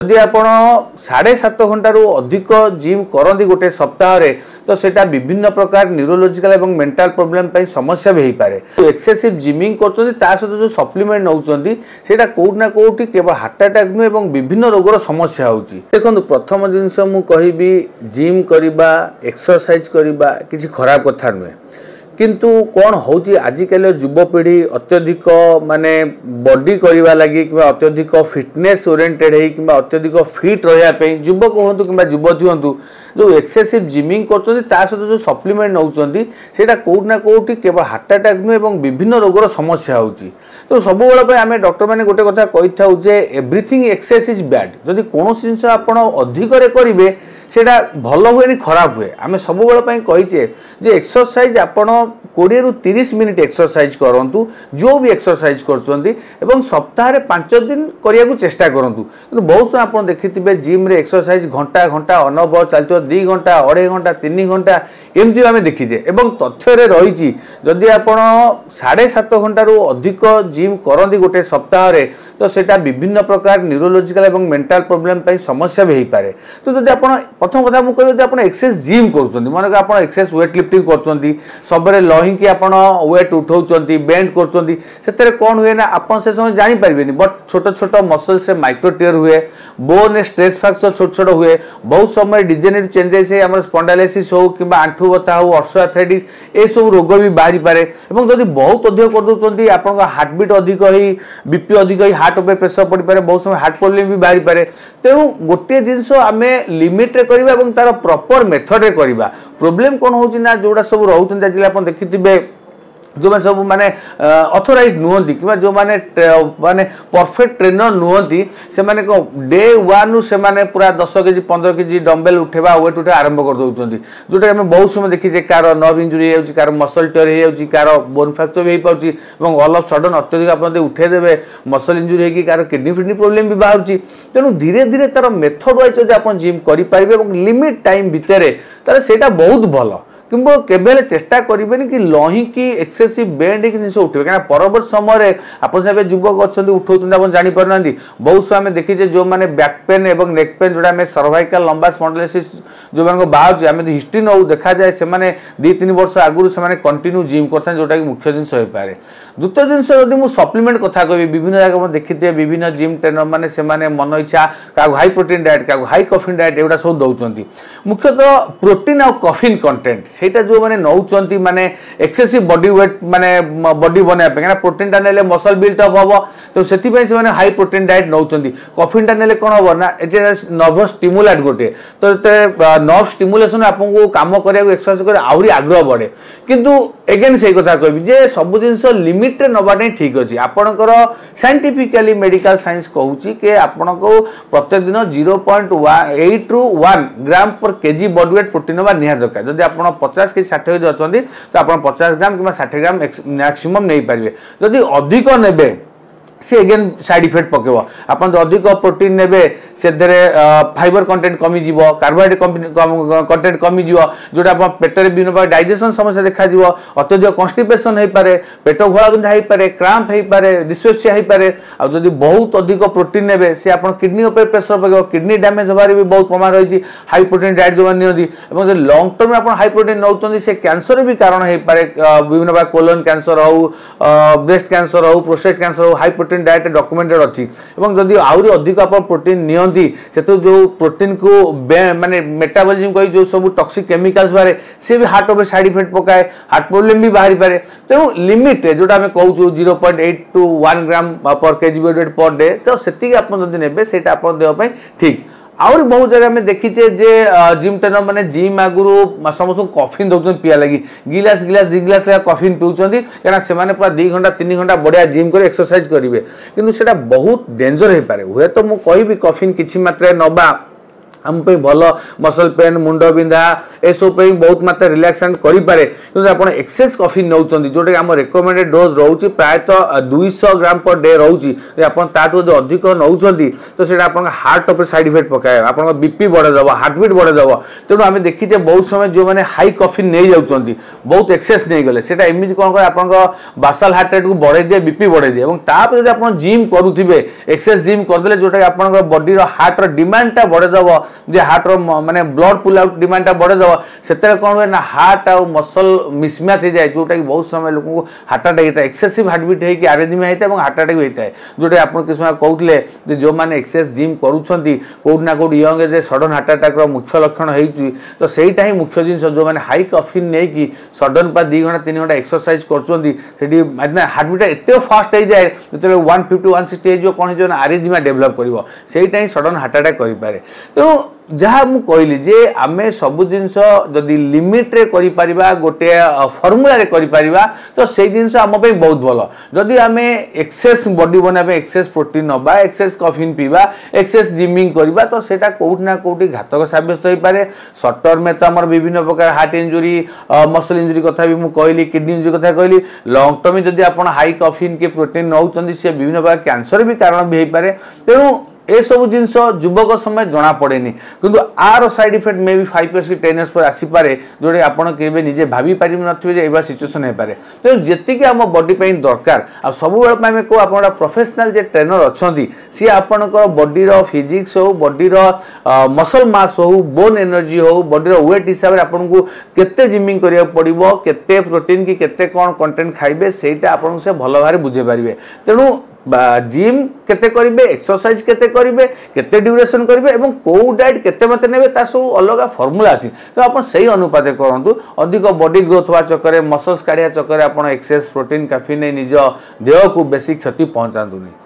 जदि आप 7.5 घंटा अधिक जिम करती गोटे सप्ताह तो सेटा विभिन्न प्रकार न्यूरोलॉजिकल और मेंटल प्रॉब्लम समस्या भी हो पारे। एक्सेसिव जिमिंग कर सहित जो सप्लीमेंट नौकरी से कौटना कौटी केवल हार्ट अटैक नुहे और विभिन्न रोगर समस्या होची। देखो प्रथम जिनस मु कहबी जिम करवा एक्सरसाइज करवा किसी खराब कथा नुहे, किंतु कौन होची आजिकल युवपीढ़ी अत्यधिक माने बॉडी करवा लगी कि अत्यधिक फिटनेस ओरिएंटेड है कि अत्यधिक फिट रहा युवक हूँ कि युवती हूँ जो एक्सेसिव जिमिंग कर सहित जो सप्लीमेंट नौकरी से कौटना कौटी केवल हार्ट अटैक नुहे और विभिन्न रोगर समस्या होची। तो सब बेले आम डॉक्टर मैंने गोटे कथा कही था एवरीथिंग एक्सेस इज बैड। जदि कौन जिनस आप अधिक करेंगे सेटा भल हुए खराब हुए। आम सब बेले कहीचे जे एक्सरसाइज आपण 20 ରୁ 30 मिनिट एक्सरसाइज करूँ जो भी एक्सरसाइज कर सप्ताह 5 दिन करने को चेष्टा करूँ। बहुत समय आप देखिए जिम रे एक्सरसाइज घंटा घंटा अनब चलते 2 घंटा 2.5 घंटा 3 घंटा एमती आम देखीचे। तथ्य रही जदि आप 7.5 घंटा अधिक जिम करती गोटे सप्ताह तो सेटा विभिन्न प्रकार न्यूरोलॉजिकल और मेंटल प्रॉब्लम समस्या भी हो पारे। तो जब आप प्रथम कथा मुझे जब आप एक्सेस जिम कर मन आप एक्सेस वेट लिफ्टिंग कर सब लही कि आप वेट उठाऊँ बेंड कर कौन हुए ना आप से समय जानीपारे। बट छोट छोट मसल से माइक्रो टियर हुए, बोन स्ट्रेस फ्रैक्चर छोट छोट हुए, बहुत समय डिजेनेटिव चेंजेस है स्पॉन्डाइलिसिस हो कि आंठू बता हो ऑर्थोआर्थराइटिस ये सब रोग भी बाहरी पारे। जदि बहुत अधिक करदे आप हार्टबीट अधिक ही बीपी अधिक ही हार्ट उपर प्रेसर पड़ पारे, बहुत समय हार्ट प्रॉब्लम भी बाहरी पारे। तेणु गोटे जिनस आम लिमिट करवा तार प्रॉपर मेथड रे करवा। प्रॉब्लम कौन होची ना जोड़ा सब रोचे आज आप देखिए जो मैंने सब माने ऑथराइज्ड नुहति कि जो माने परफेक्ट ट्रेनर नुहति से माने को डे 1 से माने पूरा 10 केजी 15 केजी डम्बेल उठेबा वेट उठे आरंभ कर दउचंदी। जोटा हम बहुत समय देखी कार नर्व इंजुरी हो कार मसल टेयर हो कार बोन फ्रैक्चर भी हो पाउची और ऑल ऑफ सडन अत्यधिक आप उठे देबे मसल इंजुरी हो कार किडनी फिडनी प्रॉब्लम भी बाहरची। तेणु धीरे धीरे तार मेथड वाइज जब आप जिम करि पारिबे और लिमिट टाइम भितर तार सेटा बहुत भल। किंतु केवल चेष्टा करेंगे कि लही की एक्सेसिव बेंड जिन उठे क्या परवर्त समय आप युवक अच्छा उठाऊँ आप जापर ना। बहुत समय देखीचे जो मैंने बैक पेन और नेक पेन जोड़ा सर्वाइकल लंबा स्पॉन्डिलोसिस जो मैं बाहर आम हिस्ट्री नौ देखा जाए से 2-3 वर्ष आगुरी से कंटिन्यू जिम करते जोटा कि मुख्य जिनस हो पाए। द्वितीय जिनस जब मुझे सप्लीमेंट कथा कह विभिन्न जगह देखिए विभिन्न जिम ट्रेनर मैंने से मन इच्छा क्या हाई प्रोटीन डाएट क्या हाई कफिन डाएट एगुड़ा सब दौरान मुख्यतः प्रोटीन और कफिन कंटेंट सेटा जो मैंने नौकरी माने एक्सेसिव बॉडी वेट माने बॉडी बनाया क्या प्रोटीन टा नेले मसल बिल्ट अप हम तो से हाई प्रोटीन डाएट नौकरी। कफिन टा नेले कौन हम ना नर्वस स्टिमुलेट गोटे तो नर्व स्टिमुलेशन आपको काम करने एक्सरसाइज कर आहरी आग्रह बढ़े। किंतु एगेन से कथा कहबी जे सब जिनस लिमिट रे नबाटा ठीक अच्छे। आपणकर साइंटिफिकली मेडिकल साइंस कहूँ कि आपन को प्रत्येक दिन 0.8 ରୁ 1 ग्राम पर केजी बॉडी वेट प्रोटीन नवा निहार दरकार। जदि आप 50 के 60 केजी अच्छा तो आप 50 ग्राम कि 60 ग्राम मैक्सिमम नहीं पारे। जदि अधिक नेबे से अगेन साइड इफेक्ट पकेब। आप अधिक प्रोटीन नेबे से फाइबर कंटेंट कमिज कार्बोहाइड्रेट कंटेंट कमिज जोटा आप पेटर विभिन्न प्रकार डाइजेशन समस्या देखा अत्यधिक कन्स्टिपेशन हो पारे, पेट घोला बिंधा हो पारे, क्राम्प हो पारे, डिस्पेप्सिया हो पारे। आ जदि बहुत अधिक प्रोटीन नेबे से आप किडनी उपर प्रेसर पकेब, किडनी डैमेज होबार भी बहुत प्रमाण रही। हाई प्रोटीन डाएट जो नियंती लंग टर्म में आप हाई प्रोटीन नौकरी से कैंसर भी कारण हो पारे। विभिन्न प्रकार कोलन कैंसर हो, ब्रेस्ट कैंसर हो, प्रोस्टेट कैंसर हो, हाई प्रोटीन डाएट डॉक्यूमेंटेड अच्छी। जदि आहरी अधिक आप प्रोटीन नियंती से जो प्रोटीन को माने मेटाबॉलिज्म कही जो सब टॉक्सिक केमिकल्स बारे से भी हार्ट उपर साइड इफेक्ट पकाए, हार्ट प्रॉब्लम भी बाहरी पारे। तेणु लिमिट जोटा आम कहूँ 0.8 to 1 ग्राम पर KG body weight per day तो से आप ने से देहपाई ठीक। आउरी बहुत जगह में देखीचे जे जिम ट्रेनर माने जिम आगुरु समस्त कफिन दौरान पिया लगी गिलास गिलास 2 गिलास कफिन पिउचंदी क्या से पूरा 2 घंटा 3 घंटा बढ़िया जिम कर एक्सरसाइज करेंगे। किंतु सेटा बहुत डेंजर हो पारे। हुए तो मु कहिबी कफिन किछि मात्रा नबा आम भल मसल पेन मुंड बिंधा ए सब बहुत मात्रा रिलैक्सेंट करें कि आप एक्सेस कॉफी नौ जोटा कि आम रेकमेंडेड डोज रोचे प्रायतः 200 ग्राम पर डे रोचे आपू अधिक नौ तो सीटा आप हार्ट उपर साइड इफेक्ट पकाए आप बीपी बढ़ेदेव हार्टबिट बढ़ेदेव तेणु आम देखीचे बहुत समय जो मैंने हाई कॉफी नहीं जाऊँच बहुत एक्सेस नहीं गले से एमती कौन कर आप बासल हार्ट रेट को बढ़े दिए बीपी बढ़े दिए तापर जब आप जिम करुवे एक्सेस जिम करदे जोटा कि आप बॉडी हार्टर डिमांडटा बढ़ेदेव जे हार्टर माने ब्लड पुल आउट डिमांडटा बढ़ेदेव से कौन हुए ना हार्ट आ मसल मिसमैच हो जाए जोटा कि बहुत समय लोक हार्ट अटैक होता है एक्सेसिव हार्टबिट होगी आरिथमिया होता है हार्ट अटैक होता है जोटा आप किस समय कहते जो मैंने एक्सेस जिम करुँच कौटना कौट young age sudden heart attack मुख्य लक्षण हो तो सहीटा ही मुख्य जिन जो मैंने हाई कैफीन नहीं कि सडन पा 2 घंटा 3 घंटा एक्सरसाइज कर हार्टबिट एत फास्ट हो जाए जो 150 160 हो कौन हो आरिथमिया डेभलप कर ही सडन हार्ट अटैक करें तेणु जहाँ मु कहली जे आमे सब जिनस जदि लिमिट रे करि परिबा गोटे फॉर्मूला रे करि परिबा तो से जिनस आम पे बहुत भल जदि आमे एक्सेस बॉडी बनाबे एक्सेस प्रोटीन नबा एक्सेस कैफीन पीबा एक्सेस जिमिंग करबा तो सेटा कोउट ना कोउटी घातक साब्यस्त होई पारे शॉर्ट टर्म में तो हमर विभिन्न प्रकार हार्ट इंजुरी मसल इंजुरी कथा भी मु कहली किडनी इंजुरी कथा कहली लॉन्ग टर्म जदि आपण हाई कैफीन के प्रोटीन नउचंदी से विभिन्न प्रकार कैंसर भी कारण भी होई पारे तेणु ए सब जिनस युवक समय जना पड़े किंतु आर साइड इफेक्ट मे भी 5 years की 10 years पर आसीपे जोटे आपड़ के निजे भाभी पारि ना सिचुएसन हो पाए तो जी आम बॉडी दरकार आ सब आम कौ आप प्रोफेशनल जे ट्रेनर अच्छा सी आपंकर बॉडी फिजिक्स हो बॉडी मसल मास हो बोन एनर्जी हो बॉडी वेट हिसाब से आपको केते जिमिंग करा पड़ो केते प्रोटीन की केते कौन कंटेंट खाइबे सेटा आपन से भल भाव बुझे पारे तेणु जिम केते करिवे एक्सरसाइज केते करिवे केते ड्यूरेशन करिवे एवं को डाइट केते मते नेबे ता सब अलग फार्मूला अछि तो आपण सही अनुपाते करंतु अधिक बॉडी ग्रोथ वा चक्कर मसल्स काढिया चक्कर आपण एक्सेस प्रोटीन कैफीन निज देह को बेसी क्षति पहुंचांतुनी।